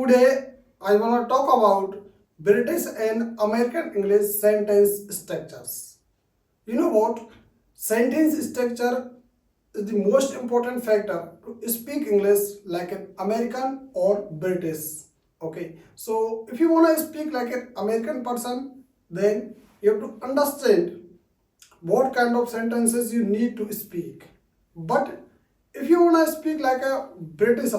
Today I want to talk about British and American English sentence structures. You know what? Sentence structure is the most important factor to speak English like an American or British. Okay, so if you want to speak like an American person, then you have to understand what kind of sentences you need to speak. But if you want to speak like a British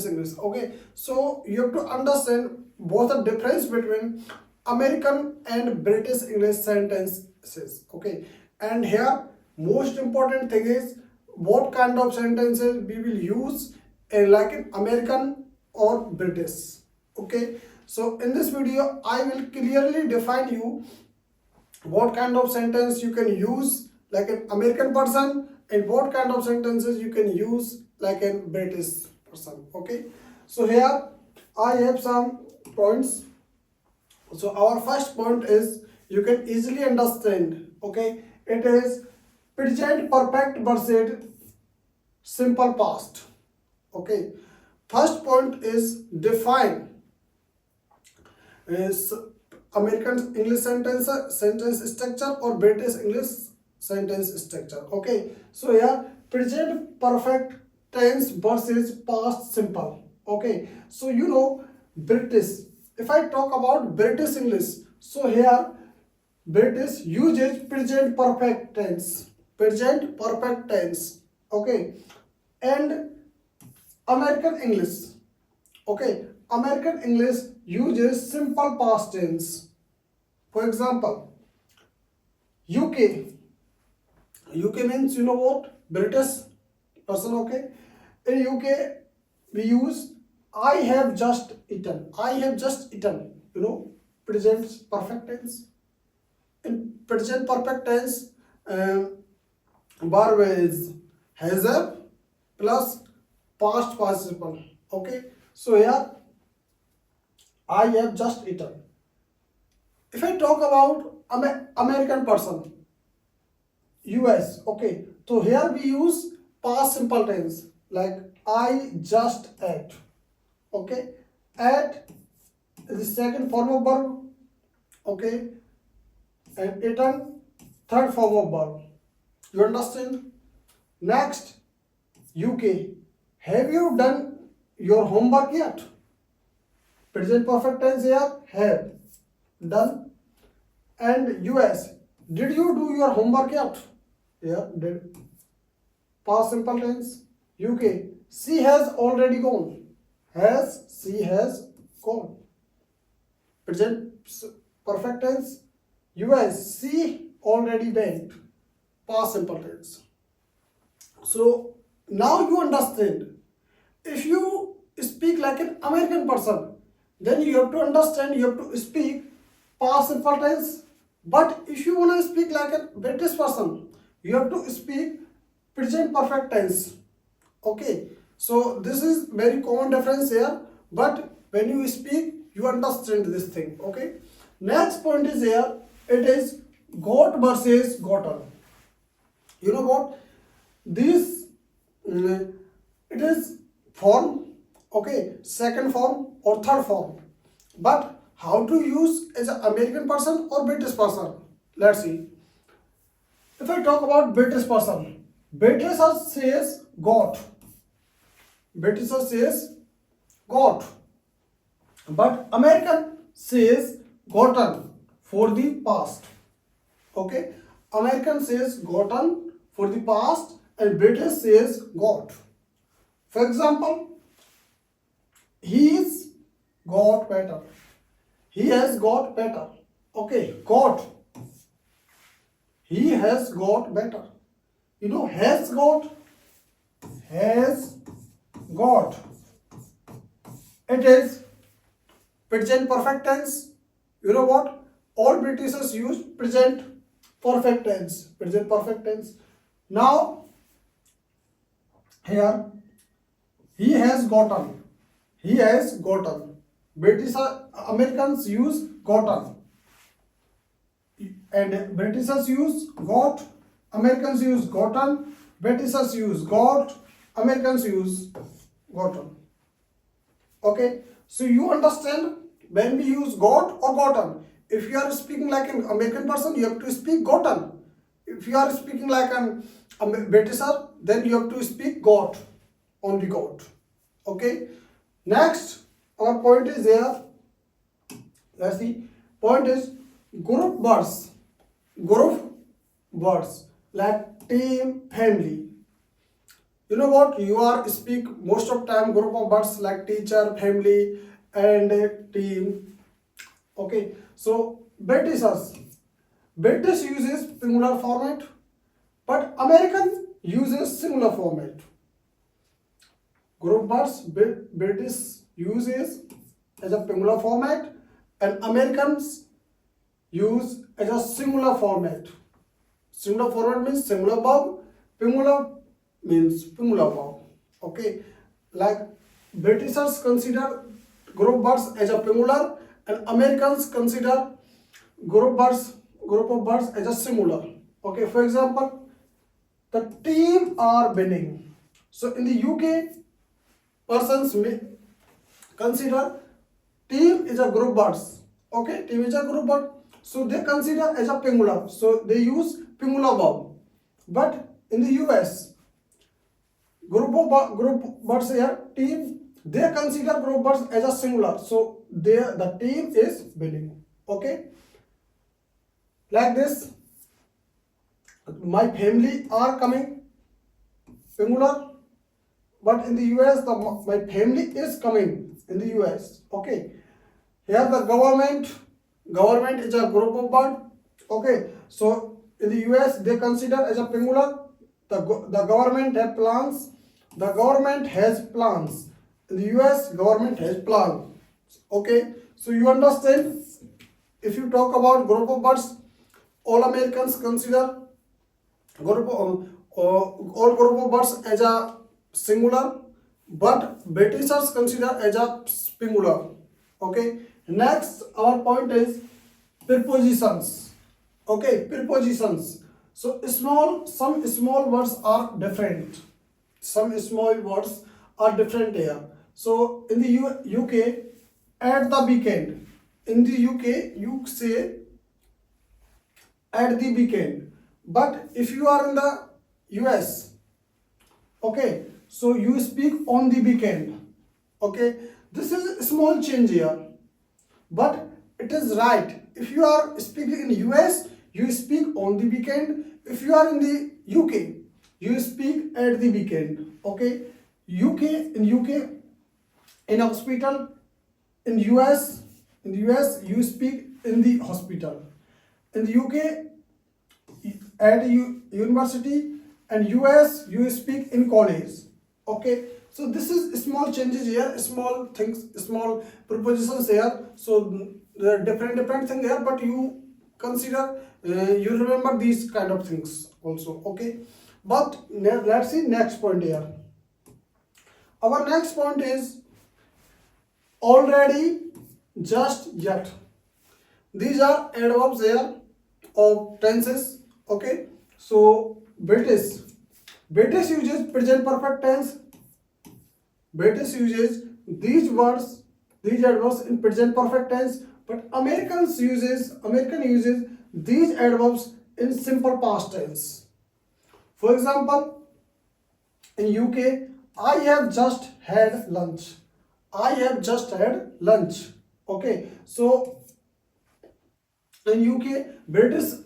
English, okay, so you have to understand both the difference between American and British English sentences, okay. And here most important thing is what kind of sentences we will use like in American or British, okay. So in this video I will clearly define you what kind of sentence you can use like an American person and what kind of sentences you can use like a British person, okay. So here I have some points. So our first point is you can easily understand, okay, it is present perfect versus simple past, okay. First point is define is American English sentence structure or British English sentence structure, okay. So here present perfect tense versus past simple, okay. So you know British, if I talk about British English, so here British uses present perfect tense, okay. And American English, okay, American English uses simple past tense. For example, UK. UK means you know what? British person, okay. In UK we use I have just eaten. I have just eaten. You know, present perfect tense. In present perfect tense, verb is has plus past participle. Okay. So here I have just eaten. If I talk about American person, US, okay. So here we use past simple tense like I just ate, okay. Ate is the second form of verb, okay, and eaten third form of verb. You understand? Next, UK. Have you done your homework yet? Present perfect tense here, have done. And US, did you do your homework yet? Yeah, did. Past simple tense. UK, she has already gone. She has gone. Present perfect tense. US, she already went. Past simple tense. So now you understand. If you speak like an American person, then you have to understand, you have to speak past simple tense. But if you want to speak like a British person, you have to speak present perfect tense, okay. So this is very common difference here, but when you speak you understand this thing, okay. Next point is here, it is got versus gotten. You know what, this it is form, okay, second form or third form, but how to use as an American person or British person, let's see. If I talk about British person, British says got. British says got. But American says gotten for the past. Okay? American says gotten for the past and British says got. For example, he's got better. He has got better. Okay, got. He has got better. You know, has got. It is present perfect tense. You know what? All Britishers use present perfect tense. Present perfect tense. Now, here, he has gotten. He has gotten. Americans use gotten. And Britishers use got, Americans use gotten, Britishers use got, Americans use gotten. Okay, So you understand when we use got or gotten. If you are speaking like an American person, you have to speak gotten. If you are speaking like a Britisher, then you have to speak got, only got. Okay. Next, our point is there. Let's see. Point is group words. Group words like team, family. You know what? You are speak most of time group of words like teacher, family, and team. Okay. So British uses singular format, but American uses singular format. Group words British uses as a singular format, and Americans use as a singular format. Singular format means singular verb, singular means singular verb. Okay, like Britishers consider group words as a singular, and Americans consider group of words as a singular. Okay, for example, the team are winning. So in the UK, persons may consider team is a group words. Okay, team is a group word. So they consider as a singular. So they use singular verb. But in the US, group words here, team, they consider group words as a singular. So the team is winning. Okay, like this. My family are coming, singular. But in the US, my family is coming in the US. Okay. Here the government is a group of word. Okay. So in the US, they consider as a singular. The government have plans. The government has plans. In the US, government has plans. Okay. So you understand. If you talk about group of words, all Americans consider all group of words as a singular, but Britishers consider as a singular. Okay. Next, our point is prepositions. Okay, prepositions. So some small words are different. Some small words are different here. So in the UK, at the weekend. In the UK, you say at the weekend. But if you are in the US, okay, so you speak on the weekend. Okay, this is a small change here, but it is right. If you are speaking in US, you speak on the weekend. If you are in the UK, you speak at the weekend. Okay, UK in hospital. In the US you speak in the hospital. In the UK at university, and US you speak in college. Okay, so this is small changes here, small things, small prepositions here. So there are different thing here, but you consider you remember these kind of things also. Okay, but let's see next point here. Our next point is already, just, yet. These are adverbs here of tenses. Okay, so British uses present perfect tense. British uses these adverbs in present perfect tense, but American uses these adverbs in simple past tense. For example, in UK, I have just had lunch. I have just had lunch. Okay, so in UK, British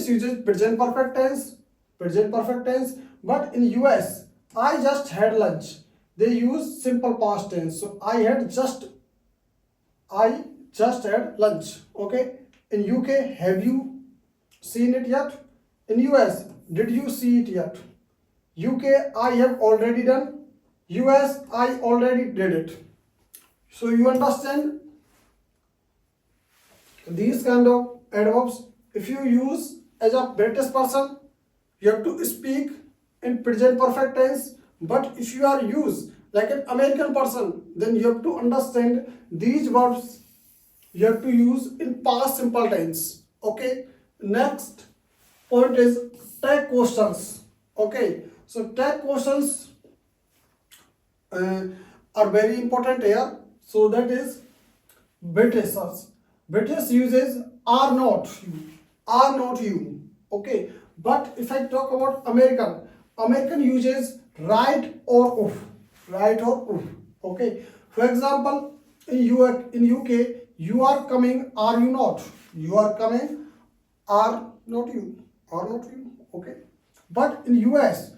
uses present perfect tense, but in US, I just had lunch. They use simple past tense. So I just had lunch. Okay. In UK, have you seen it yet? In US, did you see it yet? UK, I have already done. US, I already did it. So you understand these kind of adverbs. If you use as a British person, you have to speak in present perfect tense. But if you are used like an American person, then you have to understand these verbs you have to use in past simple tense. Okay. Next point is tag questions. Okay. So tag questions are very important here. So that is British. British uses are not you, are not you. Okay, but if I talk about American, American uses right or of, right or of. Okay, for example, in UK, you are coming, are you not? You are coming, are not you, are not you. Okay, but in US,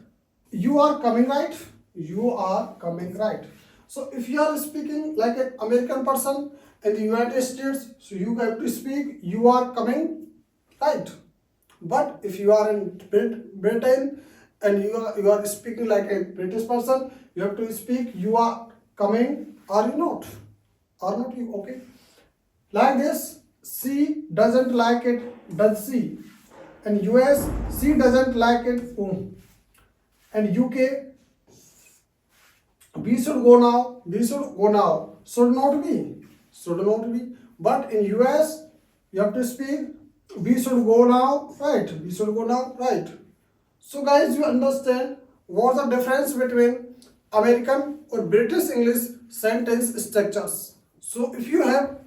you are coming, right? You are coming, right? So if you are speaking like an American person in the United States, so you have to speak you are coming, right? But if you are in Britain and you are speaking like a British person, you have to speak you are coming, are you not? Are not you? Okay, like this. C doesn't like it, does she? And US, she doesn't like it, and UK, we should go now, we should go now, should not be, should not be. But in US, you have to speak we should go now, right? We should go now, right? So guys, you understand what's the difference between American or British English sentence structures. So if you have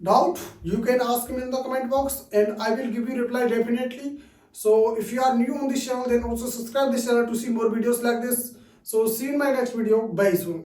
doubt, you can ask me in the comment box and I will give you reply definitely. So if you are new on this channel, then also subscribe this channel to see more videos like this. So see you in my next video. Bye soon.